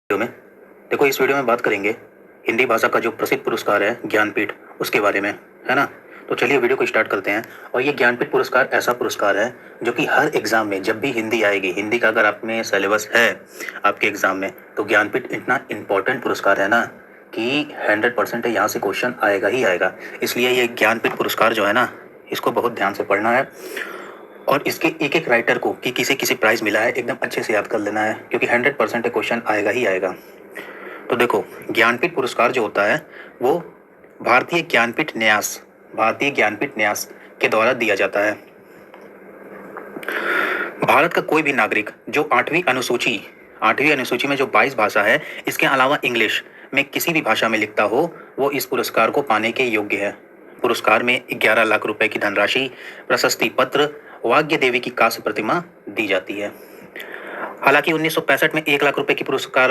Video में देखो, इस वीडियो में बात करेंगे हिंदी भाषा का जो प्रसिद्ध पुरस्कार है ज्ञानपीठ, उसके बारे में, है ना। तो चलिए वीडियो को स्टार्ट करते हैं। और ये ज्ञानपीठ पुरस्कार ऐसा पुरस्कार है जो कि हर एग्जाम में जब भी हिंदी आएगी, हिंदी का अगर आप में सिलेबस है आपके एग्जाम में, तो ज्ञानपीठ इतना इम्पोर्टेंट पुरस्कार है ना कि 100% यहाँ से क्वेश्चन आएगा ही आएगा। इसलिए ये ज्ञानपीठ पुरस्कार जो है ना, इसको बहुत ध्यान से पढ़ना है और इसके एक एक राइटर को कि किसे किसे प्राइज़ मिला है एकदम अच्छे से याद कर लेना है, क्योंकि 100% क्वेश्चन आएगा ही आएगा। तो देखो, ज्ञानपीठ पुरस्कार जो होता है वो भारतीय ज्ञानपीठ न्यास के द्वारा दिया जाता है। भारत का कोई भी नागरिक जो आठवीं अनुसूची में जो 22 भाषा है, इसके अलावा इंग्लिश में किसी भी भाषा में लिखता हो, वो इस पुरस्कार को पाने के योग्य है। पुरस्कार में 11 लाख रुपए की धनराशि, प्रशस्ति पत्र, वाग्य देवी की कांस्य प्रतिमा दी जाती है। हालांकि 1965 में 1 लाख रुपए की पुरस्कार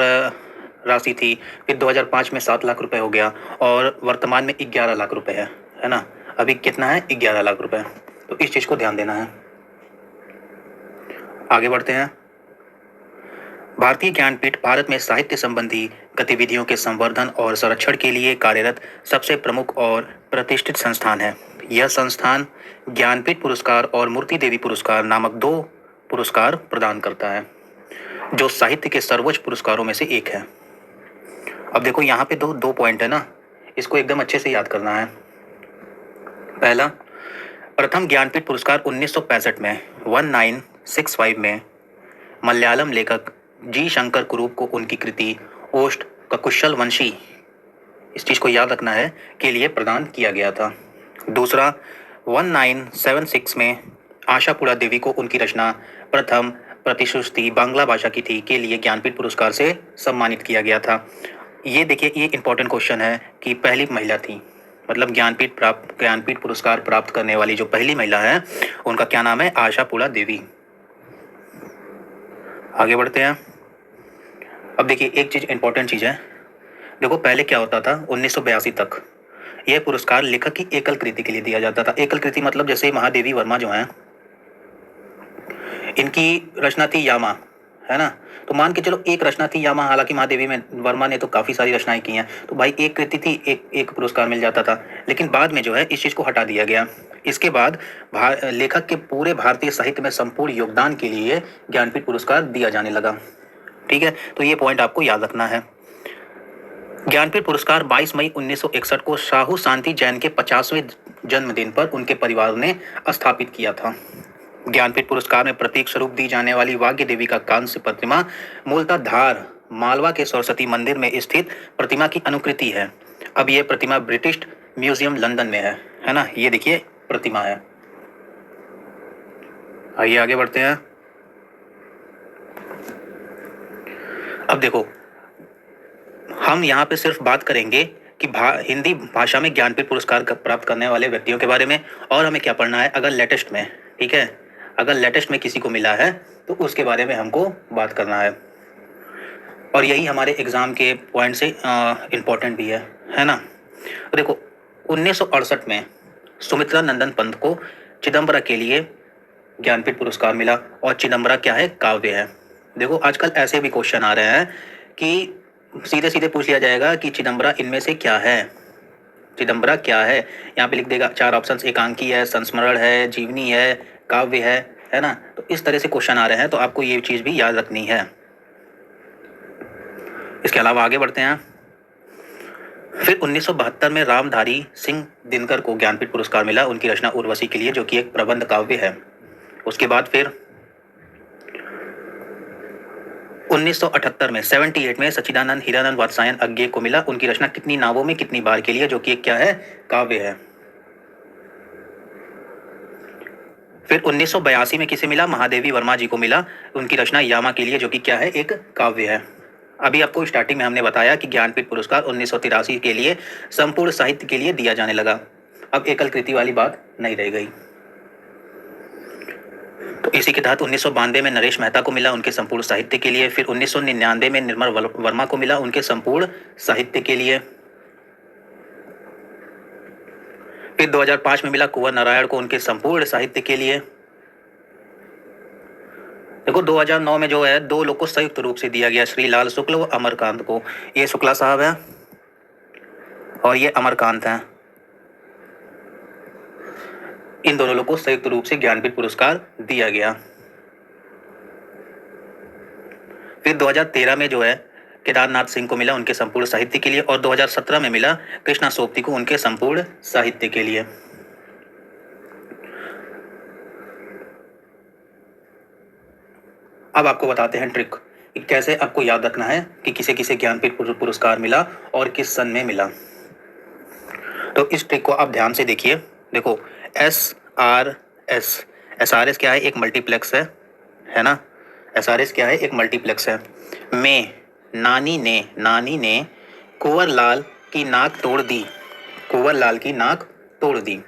राशि थी, फिर 2005 में 7 लाख रुपए हो गया और वर्तमान में 11 लाख रुपए है ना। अभी कितना है? 11 लाख रुपए। तो इस चीज़ को ध्यान देना है। आगे बढ़ते हैं। भारतीय ज्ञानपीठ भारत में साहित्य संबंधी गतिविधियों के संवर्धन और संरक्षण के लिए कार्यरत सबसे प्रमुख और प्रतिष्ठित संस्थान है। यह संस्थान ज्ञानपीठ पुरस्कार और मूर्ति देवी पुरस्कार नामक 2 पुरस्कार प्रदान करता है, जो साहित्य के सर्वोच्च पुरस्कारों में से एक है। अब देखो, यहाँ पे दो पॉइंट है ना, इसको एकदम अच्छे से याद करना है। पहला, प्रथम ज्ञानपीठ पुरस्कार 1965 में 1965 में मलयालम लेखक जी शंकर कुरूप को उनकी कृति ओष्ट ककुशल वंशी, इस चीज़ को याद रखना है, के लिए प्रदान किया गया था। दूसरा, 1976 में आशापुरा देवी को उनकी रचना प्रथम प्रतिश्रुति बांग्ला भाषा की थी के लिए ज्ञानपीठ पुरस्कार से सम्मानित किया गया था। ये देखिए, ये इंपॉर्टेंट क्वेश्चन है कि पहली महिला थी, मतलब ज्ञानपीठ पुरस्कार प्राप्त करने वाली जो पहली महिला है, उनका क्या नाम है? आशापुरा देवी। आगे बढ़ते हैं। अब देखिए, एक चीज़ इंपॉर्टेंट चीज़ है। देखो, पहले क्या होता था, 1982 तक यह पुरस्कार लेखक की एकल कृति के लिए दिया जाता था। एकल कृति मतलब जैसे महादेवी वर्मा जो हैं, इनकी रचना थी यामा, है ना। तो मान के चलो एक रचना थी यामा, हालांकि महादेवी में वर्मा ने तो काफ़ी सारी रचनाएं की हैं, तो भाई एक कृति थी, एक पुरस्कार मिल जाता था। लेकिन बाद में जो है इस चीज़ को हटा दिया गया। इसके बाद लेखक के पूरे भारतीय साहित्य में संपूर्ण योगदान के लिए ज्ञानपीठ पुरस्कार दिया जाने लगा। ठीक है, तो ये पॉइंट आपको याद रखना है। ज्ञानपीठ पुरस्कार 22 मई 1961 को साहू शांति जैन के 50वें जन्मदिन पर उनके परिवार ने स्थापित किया था। ज्ञानपीठ पुरस्कार में प्रतीक स्वरूप दी जाने वाली वाग्य देवी का कांस्य प्रतिमा मूलतः धार मालवा के सरस्वती मंदिर में स्थित प्रतिमा की अनुकृति है। अब यह प्रतिमा ब्रिटिश म्यूजियम लंदन में है ना। ये देखिए प्रतिमा है। आइए आगे बढ़ते हैं। अब देखो, हम यहाँ पे सिर्फ बात करेंगे कि हिंदी भाषा में ज्ञानपीठ पुरस्कार प्राप्त करने वाले व्यक्तियों के बारे में, और हमें क्या पढ़ना है अगर लेटेस्ट में, ठीक है, अगर लेटेस्ट में किसी को मिला है तो उसके बारे में हमको बात करना है। और यही हमारे एग्ज़ाम के पॉइंट से इम्पोर्टेंट भी है ना। तो देखो, 1968 में सुमित्रा नंदन पंत को चिदम्बरा के लिए ज्ञानपीठ पुरस्कार मिला। और चिदम्बरा क्या है? काव्य है। देखो, आजकल ऐसे भी क्वेश्चन आ रहे हैं कि सीधे सीधे पूछ लिया जाएगा कि चिदम्बरा इनमें से क्या है। चिदम्बरा क्या है? यहाँ पे लिख देगा 4 ऑप्शंस, एकांकी है, संस्मरण है, जीवनी है, काव्य है ना। तो इस तरह से क्वेश्चन आ रहे हैं, तो आपको ये चीज़ भी याद रखनी है। इसके अलावा आगे बढ़ते हैं। फिर 1972 में रामधारी सिंह दिनकर को ज्ञानपीठ पुरस्कार मिला उनकी रचना उर्वशी के लिए, जो कि एक प्रबंध काव्य है। उसके बाद फिर 1978 में 78 में सच्चिदानंद हीरानंद वात्स्यायन अज्ञे को मिला उनकी रचना कितनी नावों में कितनी बार के लिए, जो कि एक क्या है? काव्य है। फिर 1982 में किसे मिला? महादेवी वर्मा जी को मिला उनकी रचना यामा के लिए, जो कि क्या है? एक काव्य है। अभी आपको स्टार्टिंग में हमने बताया कि ज्ञानपीठ पुरस्कार 1983 के लिए संपूर्ण साहित्य के लिए दिया जाने लगा। अब एकल कृति वाली बात नहीं रह गई। तो इसी के तहत 1992 में नरेश मेहता को मिला उनके संपूर्ण साहित्य के लिए। फिर 1999 में निर्मल वर्मा को मिला उनके संपूर्ण साहित्य के लिए। फिर 2005 में मिला कुंवर नारायण को उनके संपूर्ण साहित्य के लिए। देखो 2009 में जो है दो लोग को संयुक्त रूप से दिया गया, श्री लाल शुक्ल व अमरकांत को। ये शुक्ला साहब है और ये अमरकांत है। इन दोनों लोग को संयुक्त रूप से ज्ञानपीठ पुरस्कार दिया गया। फिर 2013 में जो है केदारनाथ सिंह को मिला उनके संपूर्ण साहित्य के लिए, और 2017 में मिला कृष्णा सोपती को उनके संपूर्ण साहित्य के लिए। अब आपको बताते हैं ट्रिक कि कैसे आपको याद रखना है कि किसे किसे ज्ञानपीठ पुरस्कार मिला और किस सन में मिला। तो इस ट्रिक को आप ध्यान से देखिए। देखो SRS क्या है? एक मल्टीप्लेक्स है ना। SRS क्या है? एक मल्टीप्लेक्स है। में नानी ने कुंवर लाल की नाक तोड़ दी, कुंवर लाल की नाक तोड़ दी।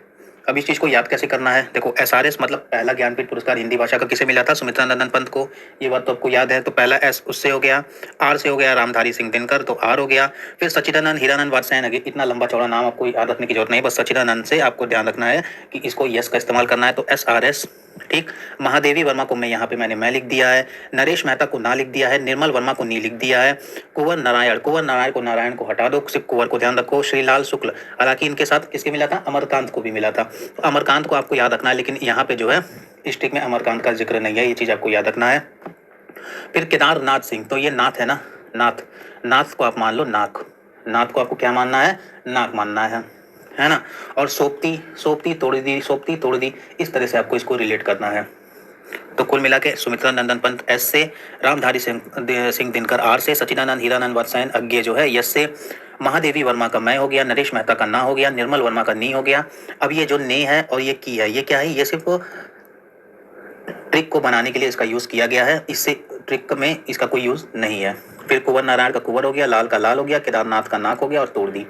अब इस चीज को याद कैसे करना है? देखो SRS मतलब पहला ज्ञानपीठ पुरस्कार हिंदी भाषा का किसे मिला था? सुमित्रा नंदन पंत को। ये बात तो आपको याद है। तो पहला S उससे हो गया, R से हो गया रामधारी सिंह दिनकर, तो R हो गया। फिर सच्चिदानंद हीरानंद वात्स्यायन। इतना लंबा चौड़ा नाम आपको याद रखने की जरूरत नहीं, बस सच्चिदानंद से आपको ध्यान रखना है कि इसको यस का इस्तेमाल करना है। तो SRS, ठीक। महादेवी वर्मा को मैं यहाँ पे मैं लिख दिया है। नरेश मेहता को ना लिख दिया है। निर्मल वर्मा को नी लिख दिया है। कुंवर नारायण को नारायण को हटा दो, सिर्फ कुंवर को ध्यान रखो। श्रीलाल शुक्ल, हालांकि इनके साथ किसके मिला था? अमरकांत को भी मिला था। तो अमरकांत को आपको याद रखना है, लेकिन यहाँ पे जो है इस ट्रिक में अमरकांत का जिक्र नहीं है, ये चीज आपको याद रखना है। फिर केदारनाथ सिंह, तो ये नाथ है ना, नाथ को आप मान लो नाक, नाथ को आपको क्या मानना है? नाक मानना है ना। और सोपती तोड़ दी, इस तरह से आपको इसको रिलेट करना है। तो कुल मिला के सुमित्रा नंदन पंत S से, रामधारी सिंह दिनकर R से, सच्चिदानंद हीरानंद वात्स्यायन अज्ञे जो है यस से, महादेवी वर्मा का मैं हो गया, नरेश मेहता का ना हो गया, निर्मल वर्मा का नी हो गया। अब ये जो ने है और ये की है, ये क्या है? ये सिर्फ ट्रिक को बनाने के लिए इसका यूज किया गया है, इससे ट्रिक में इसका कोई यूज नहीं है। फिर कुंवर नारायण का कुंवर हो गया, लाल का लाल हो गया, केदारनाथ का नाक हो गया और तोड़ दी।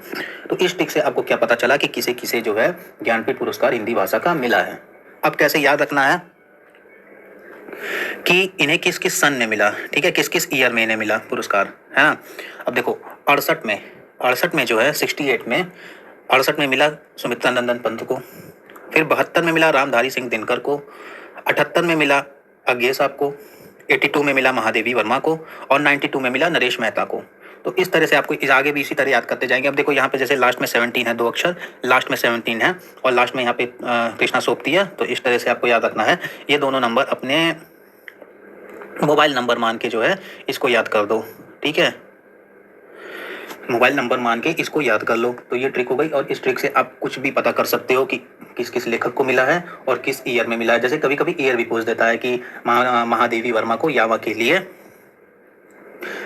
तो इस ट्रिक से आपको क्या पता चला कि किसे किसे जो है ज्ञानपीठ पुरस्कार हिंदी भाषा का मिला है। अब कैसे याद रखना है कि इन्हें किस किस सन में मिला, ठीक है, किस किस ईयर में इन्हें मिला पुरस्कार, है ना। अब देखो 68 में जो है 68 में 68 में मिला सुमित्रा नंदन पंत को। फिर 72 में मिला रामधारी सिंह दिनकर को। 78 में मिला अज्ञे साहब को। 82 में मिला महादेवी वर्मा को। और 92 में मिला नरेश मेहता को। तो इस तरह से आपको इस आगे भी इसी तरह याद करते जाएंगे। अब देखो यहाँ पे जैसे लास्ट में 17 है, 2 अक्षर लास्ट में 17 है और लास्ट में यहाँ पे कृष्णा सोपती है, तो इस तरह से आपको याद रखना है। ये दोनों नंबर अपने मोबाइल नंबर मान के जो है इसको याद कर दो, ठीक है। मोबाइल नंबर मान के इसको याद कर लो। तो ये ट्रिक हो गई, और इस ट्रिक से आप कुछ भी पता कर सकते हो कि किस किस लेखक को मिला है और किस ईयर में मिला है। जैसे कभी कभी ईयर भी पूछ देता है कि महादेवी वर्मा को यावा के लिए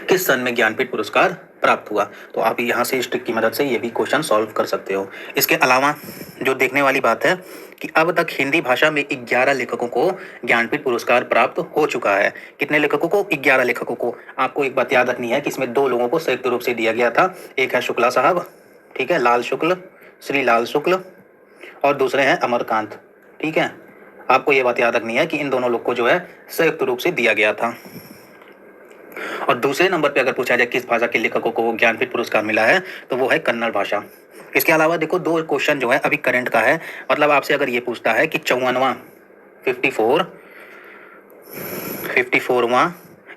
किस सन में ज्ञानपीठ पुरस्कार प्राप्त हुआ, तो आप यहाँ से इस ट्रिक की मदद से ये भी क्वेश्चन सॉल्व कर सकते हो। इसके अलावा जो देखने वाली बात है कि अब तक हिंदी भाषा में 11 लेखकों को ज्ञानपीठ पुरस्कार प्राप्त हो चुका है। कितने लेखकों को? 11 लेखकों को। आपको एक बात याद रखनी है कि इसमें 2 लोगों को संयुक्त रूप से दिया गया था। एक है शुक्ला साहब, ठीक है, लाल शुक्ल, श्री लाल शुक्ल, और दूसरे हैं अमरकांत, ठीक है। आपको ये बात याद रखनी है कि इन दोनों लोग को जो है संयुक्त रूप से दिया गया था। और दूसरे नंबर पे अगर पूछा जाए किस भाषा के लेखकों को ज्ञानपीठ पुरस्कार मिला है, तो वो है कन्नड़ भाषा। इसके अलावा देखो 2 क्वेश्चन जो है अभी करंट का है। मतलब आपसे अगर ये पूछता है कि 54वां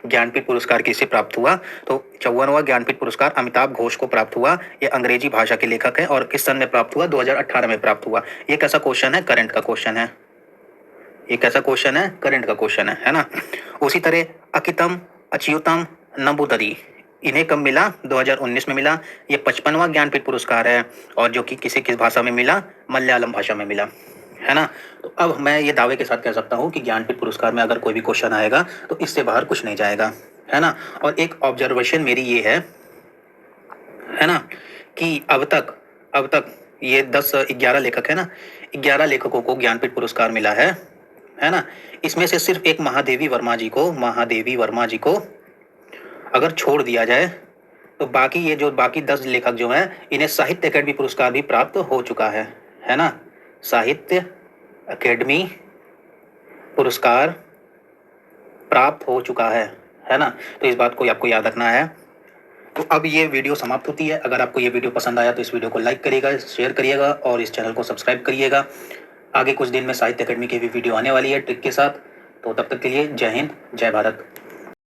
ज्ञानपीठ पुरस्कार किसे प्राप्त हुआ, तो 54वां ज्ञानपीठ पुरस्कार अमिताभ घोष को प्राप्त हुआ। ये अंग्रेजी भाषा के लेखक हैं और किस सन में प्राप्त हुआ? 2018 में प्राप्त हुआ। ये कैसा क्वेश्चन है? करंट का क्वेश्चन है। ये कैसा क्वेश्चन है? करंट का क्वेश्चन है ना। उसी तरह अकितम, अच्युतम, नंबूदरी, इन्हें कब मिला? 2019 में मिला। ये 55वां ज्ञानपीठ पुरस्कार है और जो कि किस भाषा में मिला? मलयालम भाषा में मिला, है ना। तो अब मैं ये दावे के साथ कह सकता हूँ कि ज्ञानपीठ पुरस्कार में अगर कोई भी क्वेश्चन आएगा तो इससे बाहर कुछ नहीं जाएगा, है ना। और एक ऑब्जर्वेशन मेरी ये है ना, कि अब तक ये 11 लेखक है ना, 11 लेखकों को ज्ञानपीठ पुरस्कार मिला है ना। इसमें से सिर्फ एक महादेवी वर्मा जी को अगर छोड़ दिया जाए तो बाकी ये जो बाकी 10 लेखक जो हैं इन्हें साहित्य अकेडमी पुरस्कार भी प्राप्त हो चुका है ना। साहित्य अकेडमी पुरस्कार प्राप्त हो चुका है ना। तो इस बात को आपको याद रखना है। तो अब ये वीडियो समाप्त होती है। अगर आपको ये वीडियो पसंद आया तो इस वीडियो को लाइक करिएगा, शेयर करिएगा और इस चैनल को सब्सक्राइब करिएगा। आगे कुछ दिन में साहित्य अकेडमी की भी वीडियो आने वाली है ट्रिक के साथ। तो तब तक के लिए जय हिंद, जय भारत।